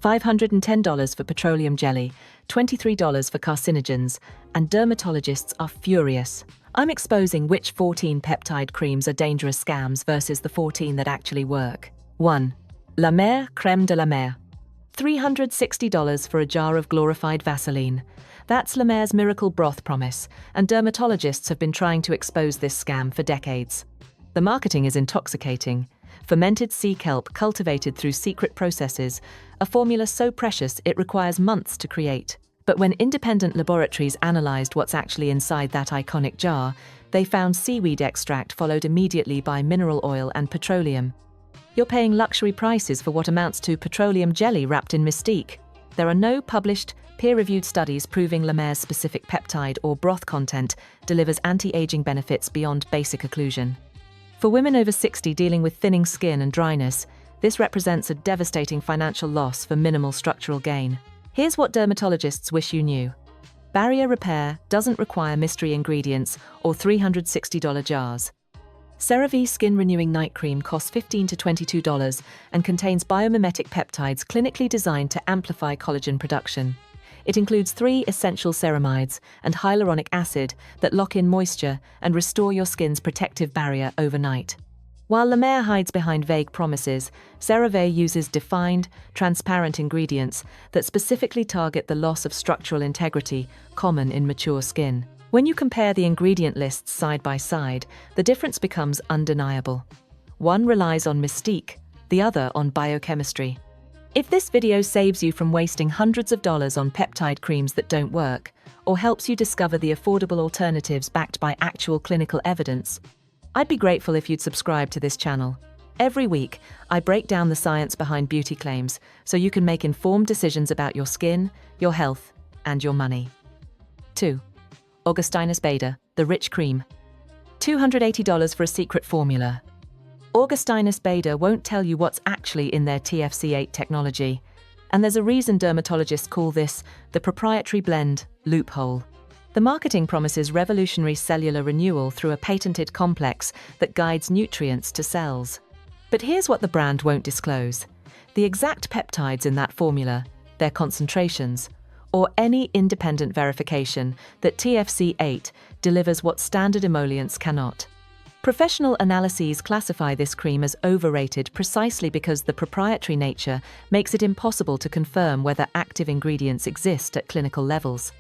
$510 for petroleum jelly, $23 for carcinogens, and dermatologists are furious. I'm exposing which 14 peptide creams are dangerous scams versus the 14 that actually work. 1. La Mer Crème de la Mer. $360 for a jar of glorified Vaseline. That's La Mer's miracle broth promise, and dermatologists have been trying to expose this scam for decades. The marketing is intoxicating. Fermented sea kelp cultivated through secret processes, a formula so precious it requires months to create. But when independent laboratories analyzed what's actually inside that iconic jar, they found seaweed extract followed immediately by mineral oil and petroleum. You're paying luxury prices for what amounts to petroleum jelly wrapped in mystique. There are no published, peer-reviewed studies proving La Mer's specific peptide or broth content delivers anti-aging benefits beyond basic occlusion. For women over 60 dealing with thinning skin and dryness, this represents a devastating financial loss for minimal structural gain. Here's what dermatologists wish you knew. Barrier repair doesn't require mystery ingredients or $360 jars. CeraVe Skin Renewing Night Cream costs $15 to $22 and contains biomimetic peptides clinically designed to amplify collagen production. It includes 3 essential ceramides and hyaluronic acid that lock in moisture and restore your skin's protective barrier overnight. While La Mer hides behind vague promises, CeraVe uses defined, transparent ingredients that specifically target the loss of structural integrity common in mature skin. When you compare the ingredient lists side by side, the difference becomes undeniable. One relies on mystique, the other on biochemistry. If this video saves you from wasting hundreds of dollars on peptide creams that don't work, or helps you discover the affordable alternatives backed by actual clinical evidence, I'd be grateful if you'd subscribe to this channel. Every week, I break down the science behind beauty claims so you can make informed decisions about your skin, your health, and your money. 2. Augustinus Bader, the Rich Cream. $280 for a secret formula. Augustinus Bader won't tell you what's actually in their TFC8 technology, and there's a reason dermatologists call this the proprietary blend loophole. The marketing promises revolutionary cellular renewal through a patented complex that guides nutrients to cells. But here's what the brand won't disclose: the exact peptides in that formula, their concentrations, or any independent verification that TFC8 delivers what standard emollients cannot. Professional analyses classify this cream as overrated precisely because the proprietary nature makes it impossible to confirm whether active ingredients exist at clinical levels.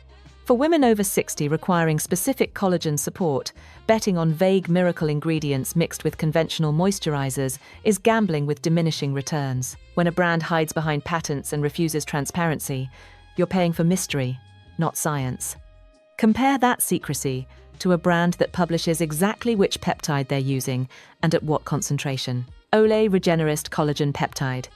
For women over 60 requiring specific collagen support, betting on vague miracle ingredients mixed with conventional moisturizers is gambling with diminishing returns. When a brand hides behind patents and refuses transparency, you're paying for mystery, not science. Compare that secrecy to a brand that publishes exactly which peptide they're using and at what concentration. Olay Regenerist Collagen Peptide.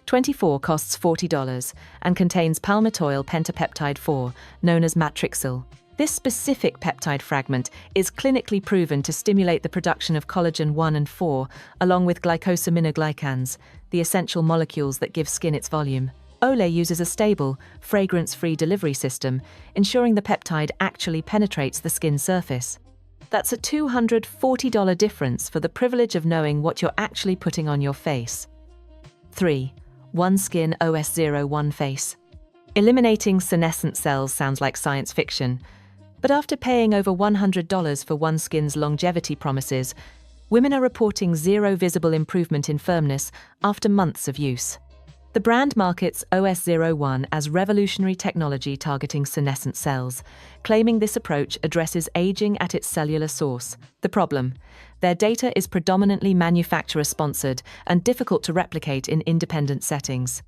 24 costs $40 and contains palmitoyl pentapeptide 4, known as matrixyl. This specific peptide fragment is clinically proven to stimulate the production of collagen 1 and 4, along with glycosaminoglycans, the essential molecules that give skin its volume. Olay uses a stable, fragrance-free delivery system, ensuring the peptide actually penetrates the skin surface. That's a $240 difference for the privilege of knowing what you're actually putting on your face. 3. OneSkin OS01 Face. Eliminating senescent cells sounds like science fiction, but after paying over $100 for OneSkin's longevity promises, women are reporting zero visible improvement in firmness after months of use. The brand markets OS01 as revolutionary technology targeting senescent cells, claiming this approach addresses aging at its cellular source. The problem: their data is predominantly manufacturer-sponsored and difficult to replicate in independent settings.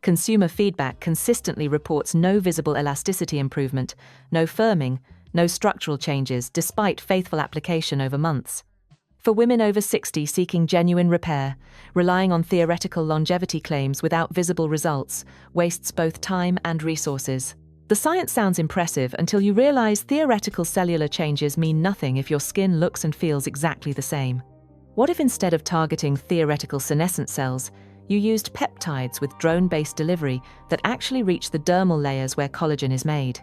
Consumer feedback consistently reports no visible elasticity improvement, no firming, no structural changes despite faithful application over months. For women over 60 seeking genuine repair, relying on theoretical longevity claims without visible results wastes both time and resources. The science sounds impressive until you realize theoretical cellular changes mean nothing if your skin looks and feels exactly the same. What if instead of targeting theoretical senescent cells, you used peptides with drone-based delivery that actually reach the dermal layers where collagen is made?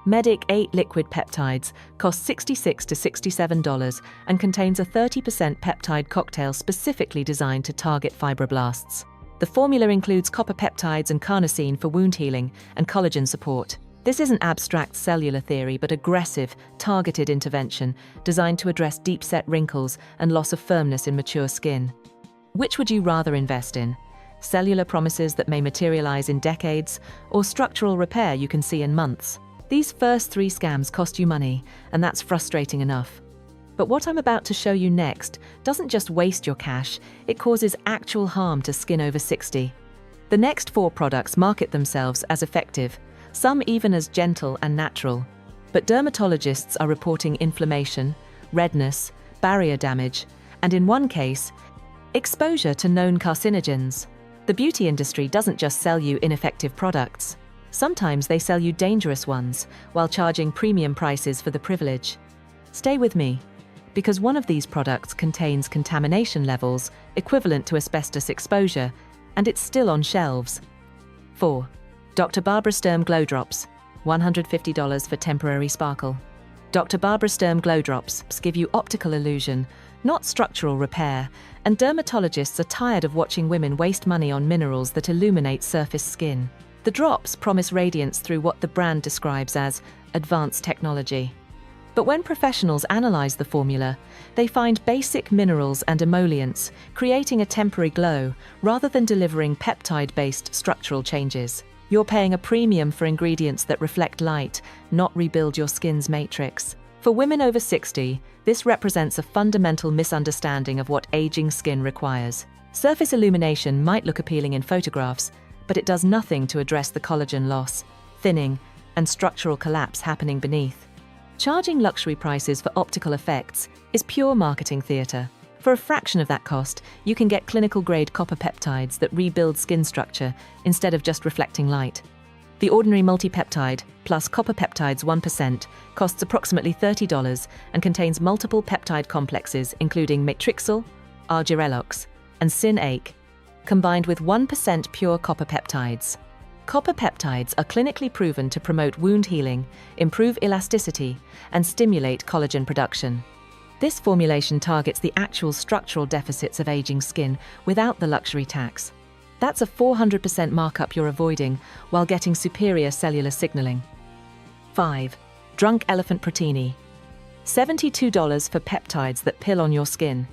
Medic 8 liquid peptides cost $66 to $67 and contains a 30% peptide cocktail specifically designed to target fibroblasts. The formula includes copper peptides and carnosine for wound healing and collagen support. This isn't abstract cellular theory, but aggressive, targeted intervention designed to address deep-set wrinkles and loss of firmness in mature skin. Which would you rather invest in? Cellular promises that may materialize in decades, or structural repair you can see in months? These first 3 scams cost you money, and that's frustrating enough. But what I'm about to show you next doesn't just waste your cash, it causes actual harm to skin over 60. The next 4 products market themselves as effective, some even as gentle and natural. But dermatologists are reporting inflammation, redness, barrier damage, and in one case, exposure to known carcinogens. The beauty industry doesn't just sell you ineffective products. Sometimes they sell you dangerous ones, while charging premium prices for the privilege. Stay with me, because one of these products contains contamination levels equivalent to asbestos exposure, and it's still on shelves. 4. Dr. Barbara Sturm Glow Drops, $150 for temporary sparkle. Dr. Barbara Sturm Glow Drops give you optical illusion, not structural repair, and dermatologists are tired of watching women waste money on minerals that illuminate surface skin. The drops promise radiance through what the brand describes as advanced technology. But when professionals analyze the formula, they find basic minerals and emollients, creating a temporary glow rather than delivering peptide-based structural changes. You're paying a premium for ingredients that reflect light, not rebuild your skin's matrix. For women over 60, this represents a fundamental misunderstanding of what aging skin requires. Surface illumination might look appealing in photographs, but it does nothing to address the collagen loss, thinning, and structural collapse happening beneath. Charging luxury prices for optical effects is pure marketing theatre. For a fraction of that cost, you can get clinical-grade copper peptides that rebuild skin structure instead of just reflecting light. The ordinary multi-peptide, plus copper peptides 1%, costs approximately $30 and contains multiple peptide complexes including matrixyl, argirelox, and syn-ake, combined with 1% pure copper peptides. Copper peptides are clinically proven to promote wound healing, improve elasticity, and stimulate collagen production. This formulation targets the actual structural deficits of aging skin without the luxury tax. That's a 400% markup you're avoiding while getting superior cellular signaling. 5. Drunk Elephant Protini, $72 for peptides that pill on your skin.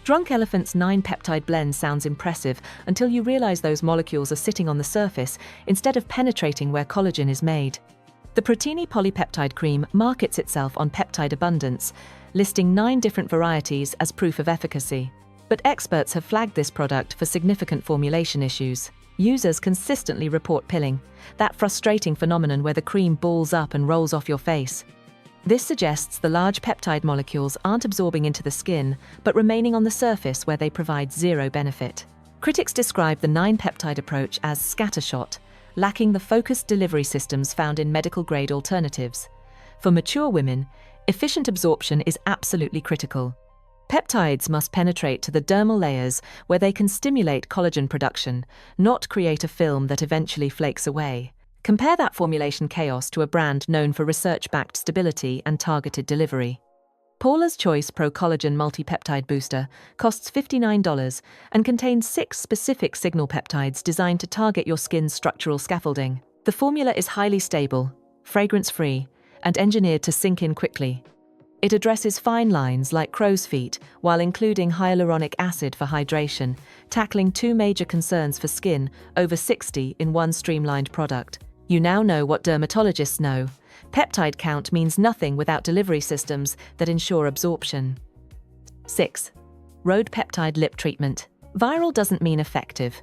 Drunk Elephant's 9-peptide blend sounds impressive until you realize those molecules are sitting on the surface instead of penetrating where collagen is made. The Protini polypeptide cream markets itself on peptide abundance, listing 9 different varieties as proof of efficacy. But experts have flagged this product for significant formulation issues. Users consistently report pilling, that frustrating phenomenon where the cream balls up and rolls off your face. This suggests the large peptide molecules aren't absorbing into the skin, but remaining on the surface where they provide zero benefit. Critics describe the 9-peptide approach as scattershot, lacking the focused delivery systems found in medical-grade alternatives. For mature women, efficient absorption is absolutely critical. Peptides must penetrate to the dermal layers where they can stimulate collagen production, not create a film that eventually flakes away. Compare that formulation chaos to a brand known for research-backed stability and targeted delivery. Paula's Choice Pro Collagen Multi-Peptide Booster costs $59 and contains 6 specific signal peptides designed to target your skin's structural scaffolding. The formula is highly stable, fragrance-free, and engineered to sink in quickly. It addresses fine lines like crow's feet while including hyaluronic acid for hydration, tackling 2 major concerns for skin over 60 in one streamlined product. You now know what dermatologists know. Peptide count means nothing without delivery systems that ensure absorption. 6. Rhode Peptide Lip Treatment. Viral doesn't mean effective.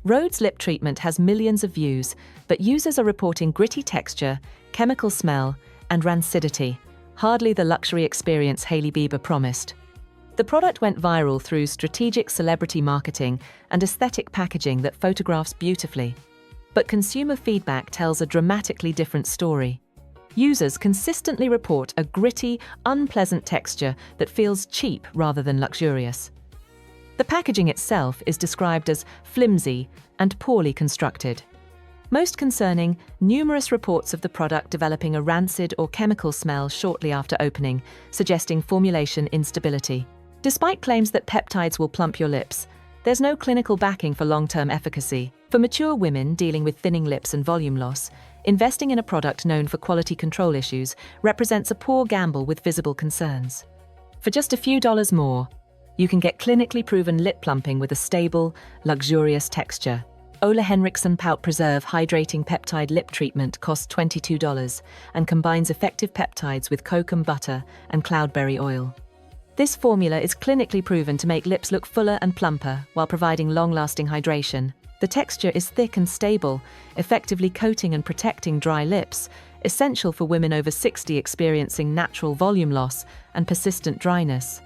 Rhode's lip treatment has millions of views, but users are reporting gritty texture, chemical smell, and rancidity. Hardly the luxury experience Hailey Bieber promised. The product went viral through strategic celebrity marketing and aesthetic packaging that photographs beautifully. But consumer feedback tells a dramatically different story. Users consistently report a gritty, unpleasant texture that feels cheap rather than luxurious. The packaging itself is described as flimsy and poorly constructed. Most concerning, numerous reports of the product developing a rancid or chemical smell shortly after opening, suggesting formulation instability. Despite claims that peptides will plump your lips, There's no clinical backing for long-term efficacy. For mature women dealing with thinning lips and volume loss, investing in a product known for quality control issues represents a poor gamble with visible concerns. For just a few dollars more, you can get clinically proven lip plumping with a stable, luxurious texture. Ole Henriksen Pout Preserve Hydrating Peptide Lip Treatment costs $22 and combines effective peptides with kokum butter and cloudberry oil. This formula is clinically proven to make lips look fuller and plumper while providing long-lasting hydration. The texture is thick and stable, effectively coating and protecting dry lips, essential for women over 60 experiencing natural volume loss and persistent dryness.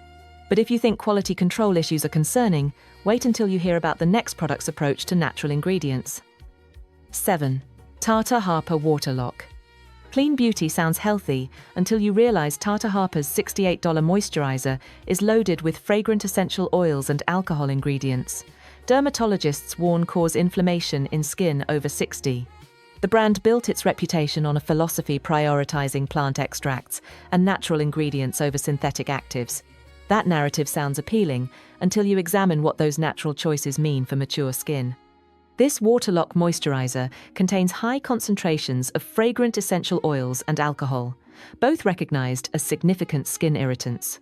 But if you think quality control issues are concerning, wait until you hear about the next product's approach to natural ingredients. 7. Tata Harper Water Lock. Clean beauty sounds healthy until you realize Tata Harper's $68 moisturizer is loaded with fragrant essential oils and alcohol ingredients. Dermatologists warn cause inflammation in skin over 60. The brand built its reputation on a philosophy prioritizing plant extracts and natural ingredients over synthetic actives. That narrative sounds appealing until you examine what those natural choices mean for mature skin. This Waterlock moisturizer contains high concentrations of fragrant essential oils and alcohol, both recognized as significant skin irritants.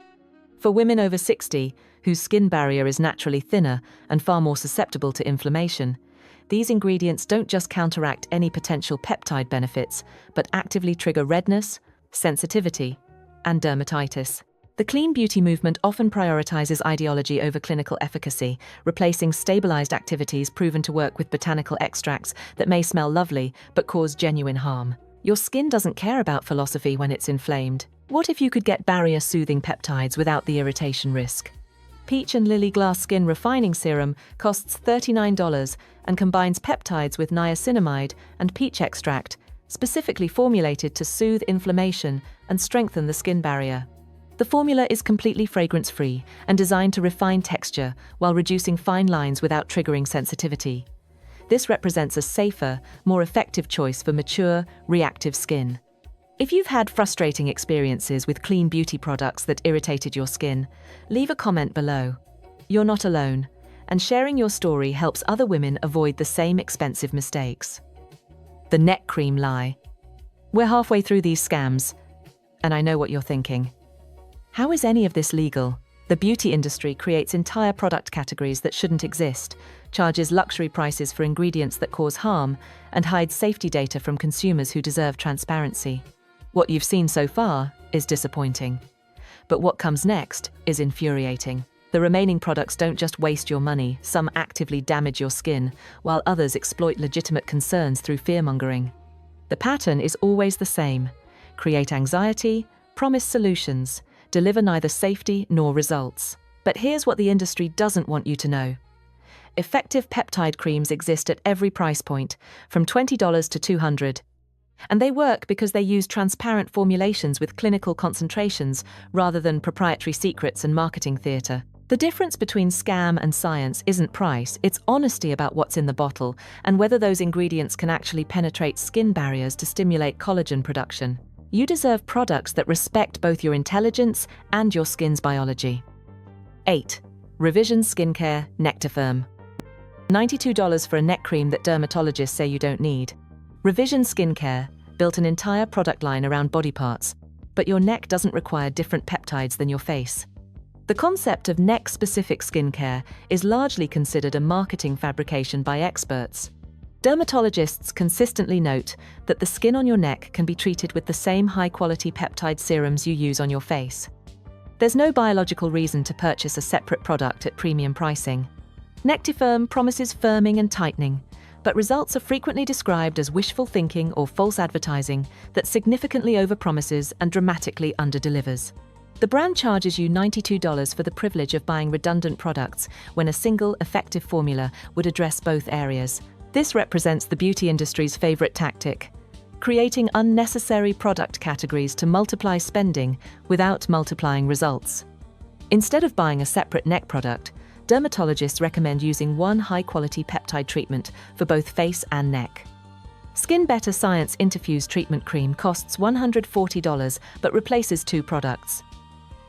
For women over 60, whose skin barrier is naturally thinner and far more susceptible to inflammation, these ingredients don't just counteract any potential peptide benefits, but actively trigger redness, sensitivity, and dermatitis. The clean beauty movement often prioritizes ideology over clinical efficacy, replacing stabilized activities proven to work with botanical extracts that may smell lovely but cause genuine harm. Your skin doesn't care about philosophy when it's inflamed. What if you could get barrier-soothing peptides without the irritation risk? Peach and Lily Glass Skin Refining Serum costs $39 and combines peptides with niacinamide and peach extract, specifically formulated to soothe inflammation and strengthen the skin barrier. The formula is completely fragrance-free and designed to refine texture while reducing fine lines without triggering sensitivity. This represents a safer, more effective choice for mature, reactive skin. If you've had frustrating experiences with clean beauty products that irritated your skin, leave a comment below. You're not alone, and sharing your story helps other women avoid the same expensive mistakes. The neck cream lie. We're halfway through these scams, and I know what you're thinking. How is any of this legal? The beauty industry creates entire product categories that shouldn't exist, charges luxury prices for ingredients that cause harm, and hides safety data from consumers who deserve transparency. What you've seen so far is disappointing. But what comes next is infuriating. The remaining products don't just waste your money, some actively damage your skin, while others exploit legitimate concerns through fear-mongering. The pattern is always the same: create anxiety, promise solutions, deliver neither safety nor results. But here's what the industry doesn't want you to know. Effective peptide creams exist at every price point, from $20 to $200. And they work because they use transparent formulations with clinical concentrations rather than proprietary secrets and marketing theatre. The difference between scam and science isn't price, it's honesty about what's in the bottle and whether those ingredients can actually penetrate skin barriers to stimulate collagen production. You deserve products that respect both your intelligence and your skin's biology. 8. Revision Skincare Nectarfirm. $92 for a neck cream that dermatologists say you don't need. Revision Skincare built an entire product line around body parts, but your neck doesn't require different peptides than your face. The concept of neck-specific skincare is largely considered a marketing fabrication by experts. Dermatologists consistently note that the skin on your neck can be treated with the same high-quality peptide serums you use on your face. There's no biological reason to purchase a separate product at premium pricing. Nectarfirm promises firming and tightening, but results are frequently described as wishful thinking or false advertising that significantly overpromises and dramatically underdelivers. The brand charges you $92 for the privilege of buying redundant products when a single, effective formula would address both areas. This represents the beauty industry's favorite tactic: creating unnecessary product categories to multiply spending without multiplying results. Instead of buying a separate neck product, dermatologists recommend using one high-quality peptide treatment for both face and neck. Skin Better Science Interfuse Treatment Cream costs $140 but replaces two products.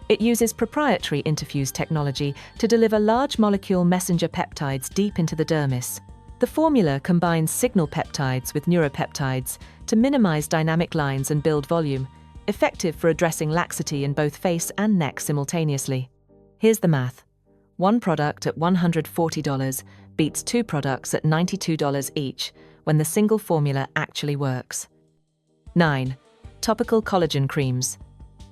It uses proprietary interfuse technology to deliver large molecule messenger peptides deep into the dermis. The formula combines signal peptides with neuropeptides to minimize dynamic lines and build volume, effective for addressing laxity in both face and neck simultaneously. Here's the math. One product at $140 beats two products at $92 each when the single formula actually works. 9. Topical collagen creams.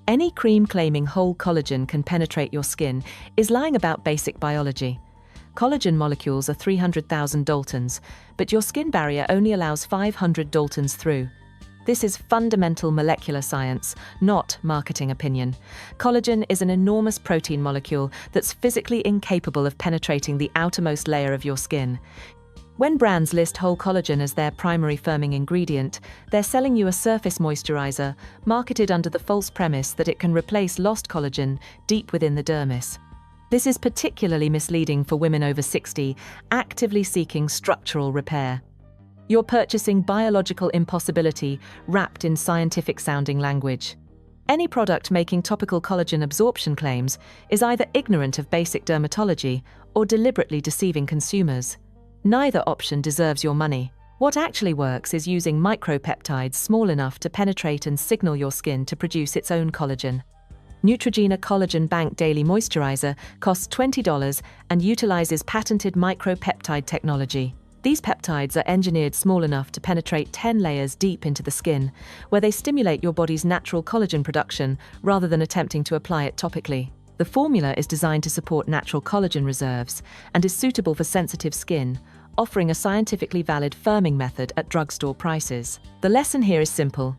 Any cream claiming whole collagen can penetrate your skin is lying about basic biology. Collagen molecules are 300,000 Daltons, but your skin barrier only allows 500 Daltons through. This is fundamental molecular science, not marketing opinion. Collagen is an enormous protein molecule that's physically incapable of penetrating the outermost layer of your skin. When brands list whole collagen as their primary firming ingredient, they're selling you a surface moisturizer, marketed under the false premise that it can replace lost collagen deep within the dermis. This is particularly misleading for women over 60, actively seeking structural repair. You're purchasing biological impossibility wrapped in scientific-sounding language. Any product making topical collagen absorption claims is either ignorant of basic dermatology or deliberately deceiving consumers. Neither option deserves your money. What actually works is using micropeptides small enough to penetrate and signal your skin to produce its own collagen. Neutrogena Collagen Bank Daily Moisturizer costs $20 and utilizes patented micropeptide technology. These peptides are engineered small enough to penetrate 10 layers deep into the skin, where they stimulate your body's natural collagen production rather than attempting to apply it topically. The formula is designed to support natural collagen reserves and is suitable for sensitive skin, offering a scientifically valid firming method at drugstore prices. The lesson here is simple.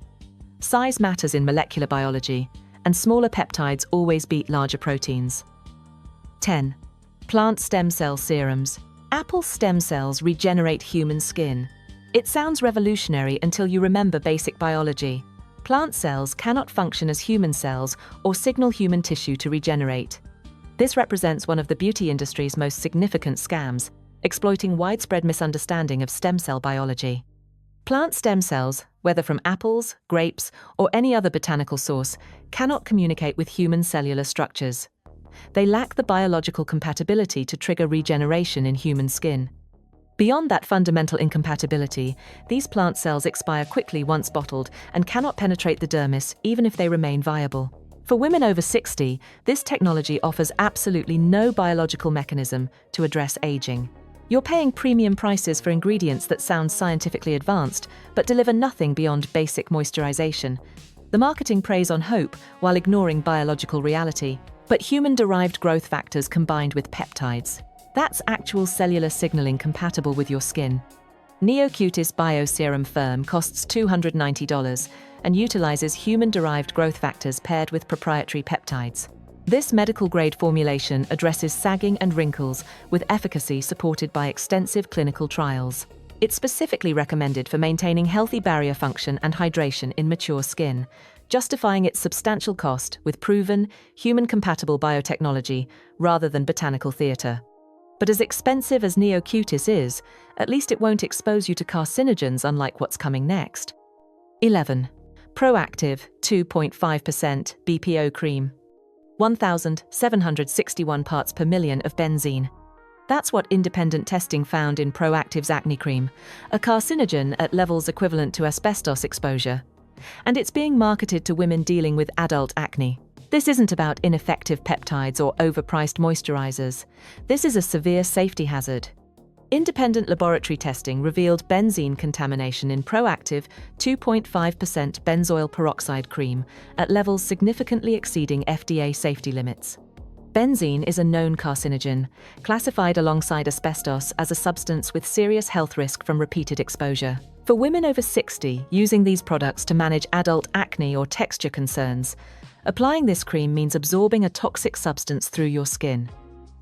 Size matters in molecular biology, and smaller peptides always beat larger proteins. 10. Plant stem cell serums. Apple stem cells regenerate human skin. It sounds revolutionary until you remember basic biology. Plant cells cannot function as human cells or signal human tissue to regenerate. This represents one of the beauty industry's most significant scams, exploiting widespread misunderstanding of stem cell biology. Plant stem cells, whether from apples, grapes, or any other botanical source, cannot communicate with human cellular structures. They lack the biological compatibility to trigger regeneration in human skin. Beyond that fundamental incompatibility, these plant cells expire quickly once bottled and cannot penetrate the dermis even if they remain viable. For women over 60, this technology offers absolutely no biological mechanism to address aging. You're paying premium prices for ingredients that sound scientifically advanced, but deliver nothing beyond basic moisturization. The marketing preys on hope while ignoring biological reality. But human-derived growth factors combined with peptides. That's actual cellular signaling compatible with your skin. NeoCutis Bio Serum Firm costs $290 and utilizes human-derived growth factors paired with proprietary peptides. This medical-grade formulation addresses sagging and wrinkles with efficacy supported by extensive clinical trials. It's specifically recommended for maintaining healthy barrier function and hydration in mature skin, justifying its substantial cost with proven, human-compatible biotechnology rather than botanical theatre. But as expensive as NeoCutis is, at least it won't expose you to carcinogens unlike what's coming next. 11. Proactive 2.5% BPO cream. 1,761 parts per million of benzene. That's what independent testing found in Proactive's acne cream, a carcinogen at levels equivalent to asbestos exposure. And it's being marketed to women dealing with adult acne. This isn't about ineffective peptides or overpriced moisturizers. This is a severe safety hazard. Independent laboratory testing revealed benzene contamination in Proactive 2.5% benzoyl peroxide cream at levels significantly exceeding FDA safety limits. Benzene is a known carcinogen, classified alongside asbestos as a substance with serious health risk from repeated exposure. For women over 60 using these products to manage adult acne or texture concerns, applying this cream means absorbing a toxic substance through your skin.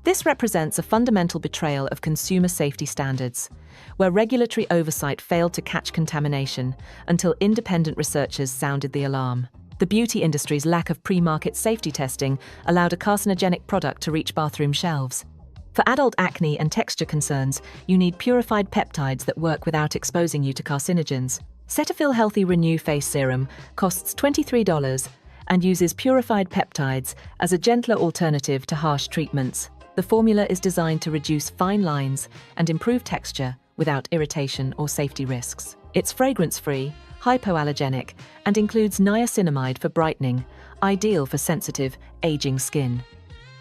This represents a fundamental betrayal of consumer safety standards, where regulatory oversight failed to catch contamination until independent researchers sounded the alarm. The beauty industry's lack of pre-market safety testing allowed a carcinogenic product to reach bathroom shelves. For adult acne and texture concerns, you need purified peptides that work without exposing you to carcinogens. Cetaphil Healthy Renew Face Serum costs $23 and uses purified peptides as a gentler alternative to harsh treatments. The formula is designed to reduce fine lines and improve texture without irritation or safety risks. It's fragrance-free, hypoallergenic, and includes niacinamide for brightening, ideal for sensitive, aging skin.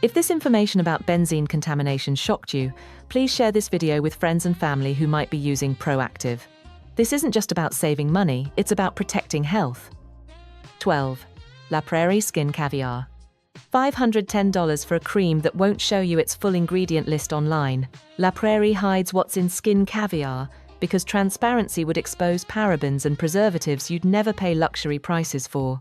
If this information about benzene contamination shocked you, please share this video with friends and family who might be using Proactive. This isn't just about saving money, it's about protecting health. 12. La Prairie Skin Caviar. $510 for a cream that won't show you its full ingredient list online. La Prairie hides what's in skin caviar because transparency would expose parabens and preservatives you'd never pay luxury prices for.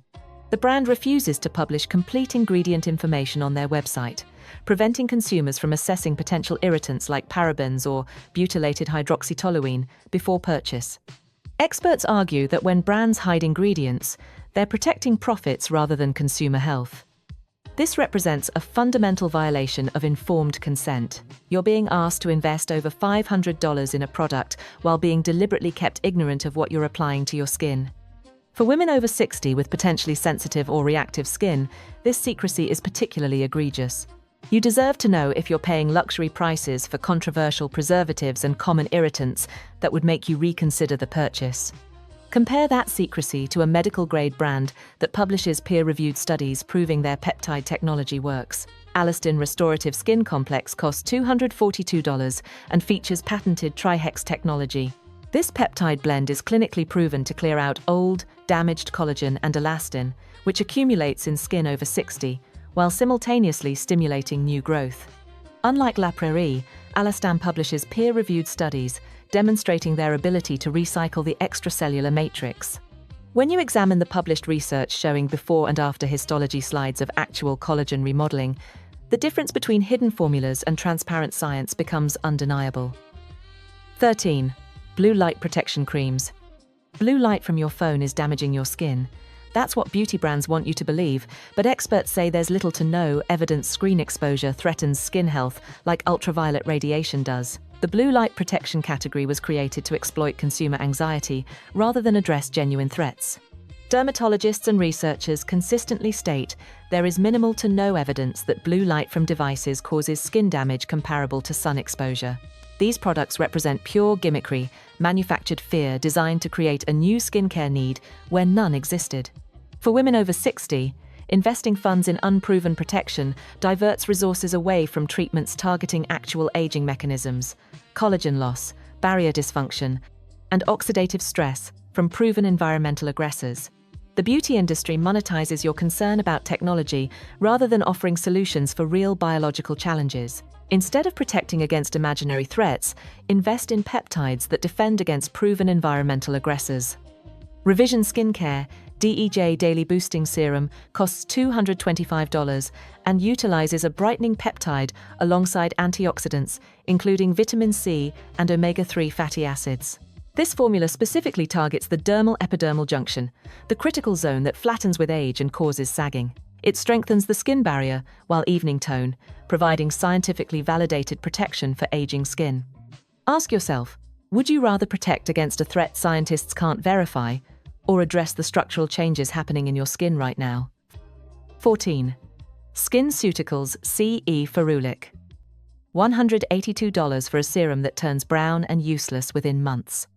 The brand refuses to publish complete ingredient information on their website, preventing consumers from assessing potential irritants like parabens or butylated hydroxytoluene before purchase. Experts argue that when brands hide ingredients, they're protecting profits rather than consumer health. This represents a fundamental violation of informed consent. You're being asked to invest over $500 in a product while being deliberately kept ignorant of what you're applying to your skin. For women over 60 with potentially sensitive or reactive skin, this secrecy is particularly egregious. You deserve to know if you're paying luxury prices for controversial preservatives and common irritants that would make you reconsider the purchase. Compare that secrecy to a medical-grade brand that publishes peer-reviewed studies proving their peptide technology works. Alastin Restorative Skin Complex costs $242 and features patented trihex technology. This peptide blend is clinically proven to clear out old, damaged collagen and elastin, which accumulates in skin over 60, while simultaneously stimulating new growth. Unlike La Prairie, Alastin publishes peer-reviewed studies demonstrating their ability to recycle the extracellular matrix. When you examine the published research showing before and after histology slides of actual collagen remodeling, the difference between hidden formulas and transparent science becomes undeniable. 13. Blue light protection creams. Blue light from your phone is damaging your skin. That's what beauty brands want you to believe, but experts say there's little to no evidence screen exposure threatens skin health like ultraviolet radiation does. The blue light protection category was created to exploit consumer anxiety rather than address genuine threats. Dermatologists and researchers consistently state there is minimal to no evidence that blue light from devices causes skin damage comparable to sun exposure. These products represent pure gimmickry, manufactured fear designed to create a new skincare need where none existed. For women over 60, investing funds in unproven protection diverts resources away from treatments targeting actual aging mechanisms, collagen loss, barrier dysfunction, and oxidative stress from proven environmental aggressors. The beauty industry monetizes your concern about technology rather than offering solutions for real biological challenges. Instead of protecting against imaginary threats, invest in peptides that defend against proven environmental aggressors. Revision Skincare DEJ Daily Boosting Serum costs $225 and utilizes a brightening peptide alongside antioxidants, including vitamin C and omega-3 fatty acids. This formula specifically targets the dermal epidermal junction, the critical zone that flattens with age and causes sagging. It strengthens the skin barrier while evening tone, providing scientifically validated protection for aging skin. Ask yourself, would you rather protect against a threat scientists can't verify, or address the structural changes happening in your skin right now? 14. SkinCeuticals CE Ferulic. $182 for a serum that turns brown and useless within months.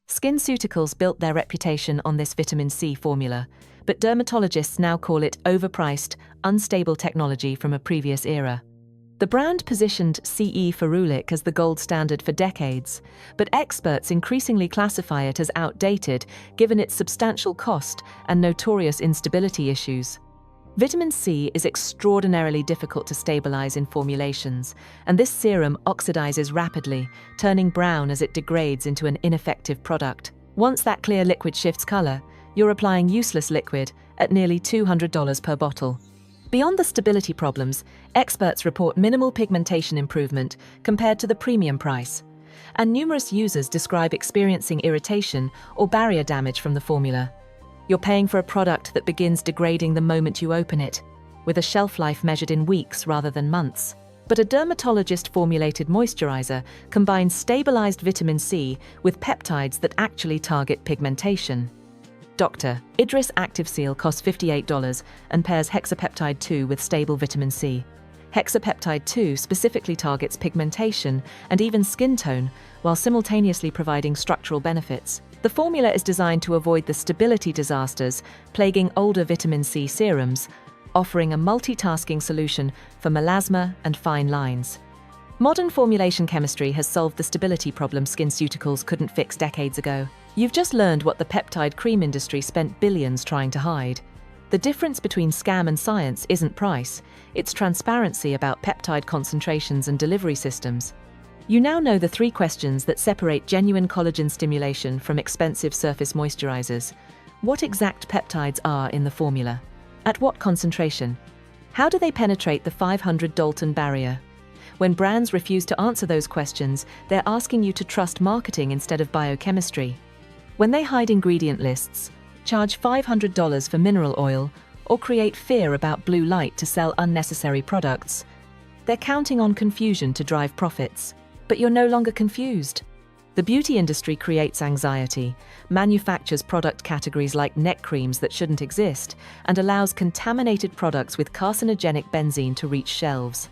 SkinCeuticals built their reputation on this vitamin C formula, but dermatologists now call it overpriced, unstable technology from a previous era. The brand positioned CE Ferulic as the gold standard for decades, but experts increasingly classify it as outdated given its substantial cost and notorious instability issues. Vitamin C is extraordinarily difficult to stabilize in formulations, and this serum oxidizes rapidly, turning brown as it degrades into an ineffective product. Once that clear liquid shifts color, you're applying useless liquid at nearly $200 per bottle. Beyond the stability problems, experts report minimal pigmentation improvement compared to the premium price, and numerous users describe experiencing irritation or barrier damage from the formula. You're paying for a product that begins degrading the moment you open it, with a shelf life measured in weeks rather than months. But a dermatologist-formulated moisturizer combines stabilized vitamin C with peptides that actually target pigmentation. Dr. Idris Active Seal costs $58 and pairs Hexapeptide 2 with stable vitamin C. Hexapeptide 2 specifically targets pigmentation and even skin tone, while simultaneously providing structural benefits. The formula is designed to avoid the stability disasters plaguing older vitamin C serums, offering a multitasking solution for melasma and fine lines. Modern formulation chemistry has solved the stability problem SkinCeuticals couldn't fix decades ago. You've just learned what the peptide cream industry spent billions trying to hide. The difference between scam and science isn't price, it's transparency about peptide concentrations and delivery systems. You now know the 3 questions that separate genuine collagen stimulation from expensive surface moisturizers. What exact peptides are in the formula? At what concentration? How do they penetrate the 500 Dalton barrier? When brands refuse to answer those questions, they're asking you to trust marketing instead of biochemistry. When they hide ingredient lists, charge $500 for mineral oil, or create fear about blue light to sell unnecessary products, they're counting on confusion to drive profits. But you're no longer confused. The beauty industry creates anxiety, manufactures product categories like neck creams that shouldn't exist, and allows contaminated products with carcinogenic benzene to reach shelves.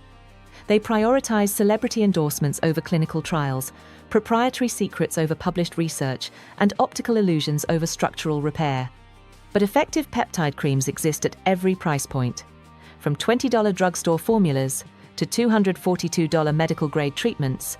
They prioritize celebrity endorsements over clinical trials, proprietary secrets over published research, and optical illusions over structural repair. But effective peptide creams exist at every price point, from $20 drugstore formulas to $242 medical-grade treatments,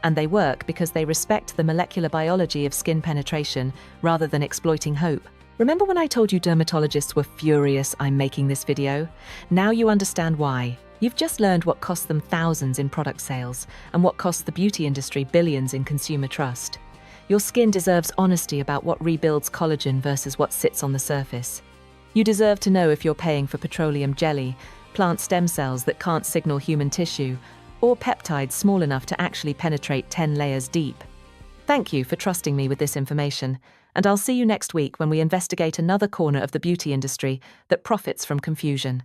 and they work because they respect the molecular biology of skin penetration rather than exploiting hope. Remember when I told you dermatologists were furious I'm making this video? Now you understand why. You've just learned what costs them thousands in product sales and what costs the beauty industry billions in consumer trust. Your skin deserves honesty about what rebuilds collagen versus what sits on the surface. You deserve to know if you're paying for petroleum jelly, plant stem cells that can't signal human tissue, or peptides small enough to actually penetrate 10 layers deep. Thank you for trusting me with this information, and I'll see you next week when we investigate another corner of the beauty industry that profits from confusion.